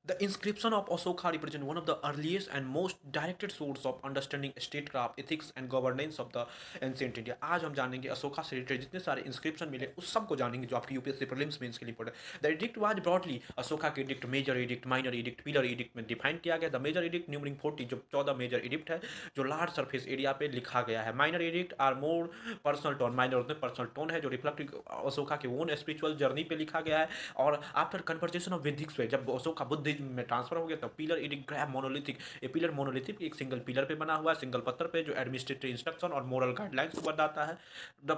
The inscription of Ashoka represent one of the earliest and most directed source of understanding statecraft, ethics and governance of the ancient India. आज हम जानेंगे अशोका से related जितने सारे inscription मिले उस सबको जानेंगे जो आपकी यूपीएससी प्रीलिम्स मेंस के लिए इंपॉर्टेंट है। The edict was broadly Ashoka के edict, major edict, minor edict, pillar edict में डिफाइन किया गया। द मेजर एडिक्ट न्यूमरिंग 40 जो 14 मेजर एडिक्ट है जो लार्ज सरफेस एरिया पे लिखा गया है। Minor edict are more personal tone, minor उसमें पर्सनल टोन है जो रिफ्लेक्ट अशोका के ओन स्पिरिचुअल जर्नी पे लिखा गया है। और आफ्टर कन्वर्जेशन ऑफ वेदिक्स पे जब अशोका बुद्धिज्म में ट्रांसफर हो गया तब पिलर एडिक्ट ग्रैब मोनोलिथिक, ये पिलर मोनोलिथिक एक सिंगल पिलर पे बना हुआ है, सिंगल पत्थर पे जो एडमिनिस्ट्रेटिव इंस्ट्रक्शन और मोरल गाइडलाइंस को बताता है। The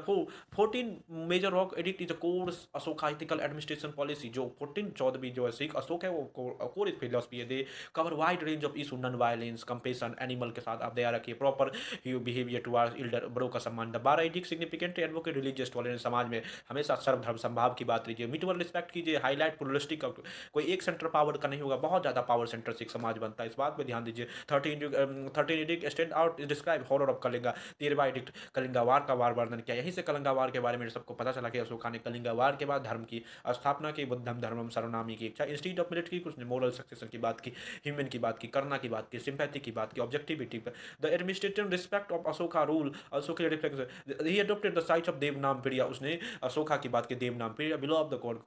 14 major rock edict is a core Ashoka ethical administration policy जो 14 14वीं जो है सिख अशोक है वो कोर फिलोसफी है। They cover wide range of issue, non violence, compassion, animal के साथ आप दया रखिए, प्रॉपर बिहेवियर टुवर्ड्स इल्डर, बड़ों का सम्मान। The 12 addict significantly advocate religious tolerance, समाज में हमेशा सर्वधर्म संभाव की बात कीजिए, म्यूचुअल रिस्पेक्ट कीजिए, हाईलाइट प्लुरलिस्टिक, कोई एक सेंटर पावर का नहीं होगा, बहुत ज़्यादा पावर सेंटर से एक समाज बनता है, इस बात पे ध्यान दीजिए। 13 edict stand out describe horror of Kalinga, 13वां एडिक्ट कलिंगा वार का वार वर्णन किया। यहीं से कलिंगा वार के बारे में सबको पता चला कि अशोका ने कलिंगा वार के बाद धर्म की स्थापना की, बुद्धम धर्मम सर्वनामी की इच्छा, इंस्टीट्यूट ऑफ मिलिट्री कुछ मोरल सक्सेशन की बात की, ह्यूमन की बात की, करना की बात की, सिंपैथी की बात की, ऑब्जेक्टिविटी पर। The administrative respect of Ashoka rule Ashok reflect he adopted the sites of Devanam Priya, उसने अशोका की बात की, Devanam Priya beloved of the god,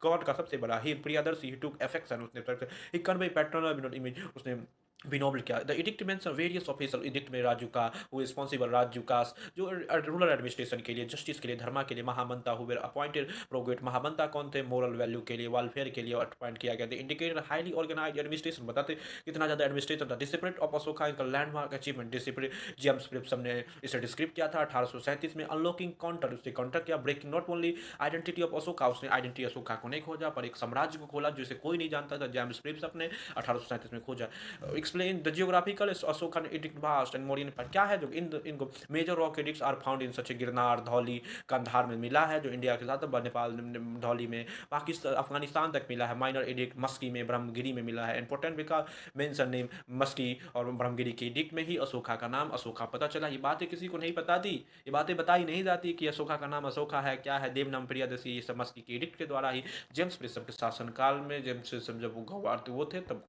god का सबसे बड़ा ही प्रियदर्शी, ही टुक अफेक्शन, उसने ही कन्वे पैटर्नल इमेज, उसने बिनोबल किया। The addict mention various officer, addict में राजूका हु रिस्पॉन्सिबल, राजूकास जो रूरल एडमिनिस्ट्रेशन के लिए, जस्टिस के लिए, धर्मा के लिए, महामंता हु वेर अपॉइंटेड प्रोगेट, महामंता कौन थे, मोरल वैल्यू के लिए, वेलफेयर के लिए अपॉइंट किया गया। The indicated highly organize administration, बताते कितना ज़्यादा एडमिनिस्ट्रेशन था। डिसिप्लिन ऑफ अशोका इनका landmark achievement, discipline James Phillips ने इसे डिस्क्रिप्ट किया था 1837 में। अनलॉकिंग काउंटर, उसने काउंटर किया। Breaking not only identity of Ashoka, उसने आइडेंटिटी अशोका को नहीं खोजा पर एक साम्राज्य को खोला जिसे कोई नहीं जानता था, जेम्स फिलिप्स अपने 1837 में खोजा। Explain the geographical Ashoka edict vast and Mauryan पर क्या है जो इनको major rock edicts are found in such Girnar, Dhauli, Kandahar में मिला है जो इंडिया के साथ नेपाल, धौली में, पाकिस्तान, अफगानिस्तान तक मिला है। माइनर एडिक्ट मस्की में, ब्रह्मगिरी में मिला है। Important because mention name Maski और ब्रह्मगिरी के एडिक्ट में ही अशोका का नाम अशोका पता चला। ये बातें किसी को नहीं पता थी, ये बातें बताई नहीं जाती कि अशोका का नाम अशोका है, क्या है, देवनाम प्रियदर्शी, ये सब मस्की के एडिक्ट के द्वारा ही जेम्स प्रिसम के शासनकाल में, जेम्स प्रिसम जब वो गवार थे वो थे तब